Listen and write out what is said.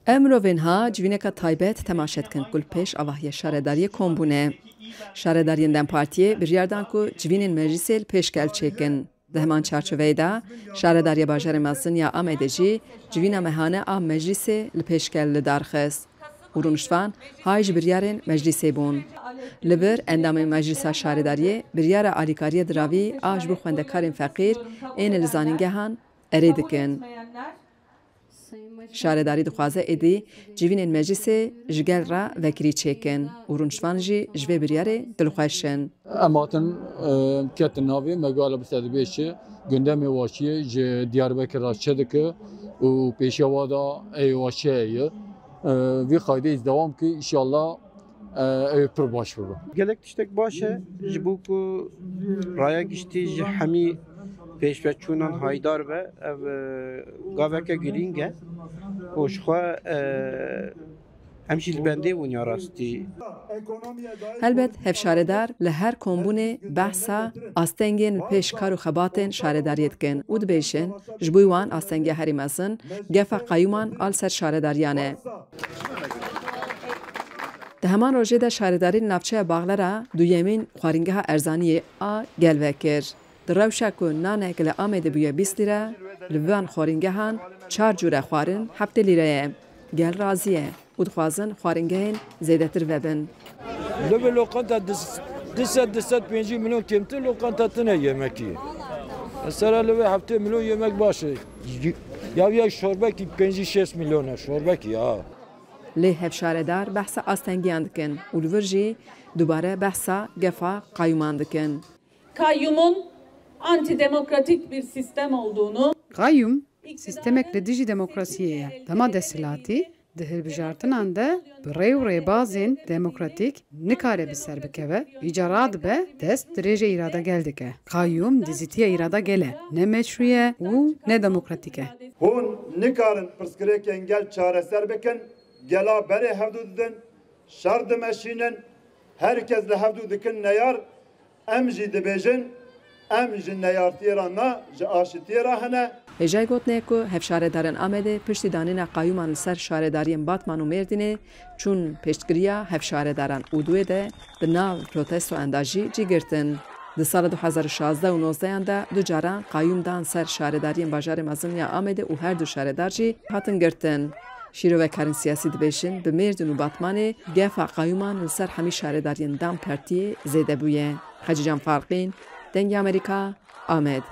Emrovên civîneka taybet temaşet kin ku li pêş avahiya şaredariyê Kombûnê. Şaredariyên Dem Partiyê biryar dan ku civînên meclîsê li pêşkel çêkin. Di heman çarçoveyê de Şaredariya Bajarê Mezin ya Amedê jî civîna mehane a meclîsê li pêşkel li dar xist. û rûniştvan hay ji biryarên meclîsê bûn. Li bir endamên Meclîsa Şaredariyê biryara alîkariya diravî a ji bo xwendekarên feqîr ên li zanîngehan erê dikin. Şaredarî dixwaze êdî civînên meclîsê ji gel re vekirî çêkin û rûniştvan jî ji vê biryarê dilxweşin. Em hatin ketin navê megala bi sedbêjê gündemê Waxiyê ji Diyarbekirê çedike û pêşiya wa da ê Waxiyê ye. Vî xaydê dewam ki inşallah ew pir baş bibe. Gelek tiştek baş e ji bo ku raya giştî ji hemî pêşveçûnan haydar be ev gaveke girîng e û ji xwe em jî li bendê bûn ya rastî. Helbet hevşaredar li her kombûnê behsa astengên li pêş kar û xebatên şaredariyê dikin û dibêjin ji bo wan astengiya herî mezin gefa qayûman al ser şaredariyan e. Di heman rojê de şaredarî navçeya Baxlera duyemîn xwaringeha erzaniyê a gel vekir. Di rewşa ku nanek li Amedê bûye 20 lîre, li van xwaringehan 4 cûre xwarin 7 lîre ye. Gel razî ye û dixwazin xwaringehên zêdetir vebin. Li bir lokanta 200 milyon kemtir lokanta tune yemekî. Mesela li ve 7 milyon yemek başı. Ya şorbekî 5-6 milyon şorbekî ya. Lê hevşaredar behsa astengiyan dikin û li vir jî dubare behsa gefa qayûman dikin. Kayyumun antidemokratik bir sistem olduğunu, Kayyum sistemek li dijî demokrasiyê ye. Dema deshilatî di hilbijartinan de bi rê û rêbazên demokratîk nikare bi ser bikeve, îcara dibe dest di rêjê îrada gel dike. Kayyum di zîtiya îrada gel e, ne meşru ye û ne demokratîk e. Hûn nikarin pirsgirêkên gel çareser bikin, gela berê hevdû didin, şer dimeşînin, herkes li hevdû dikin neyar, em jî dibêjin, em ji neyartiyê re na, ji aşitiyê re hene. Hêjay gotine ku hevşaredarên Amedê piştî danîna qayûman li ser şaredariyên Batman û Mêrdînê çûn pêşgiriya hevşaredaran û duê de di nav protesto endajî cî girtin. Di sala 2016 û 19 de du caran qayûm dan ser şaredariyên Bajarê Mezin ya Amedê û her du şaredar jî hatin girtin. Şîrovekarên siyasî dibêjin bi Mêrdîn û Batmanê gefa qayûman li ser hemî şaredariyên Dem Partiyê zêde bûye. Xecî Can Farqîn, Dengê Amerîka, Amed.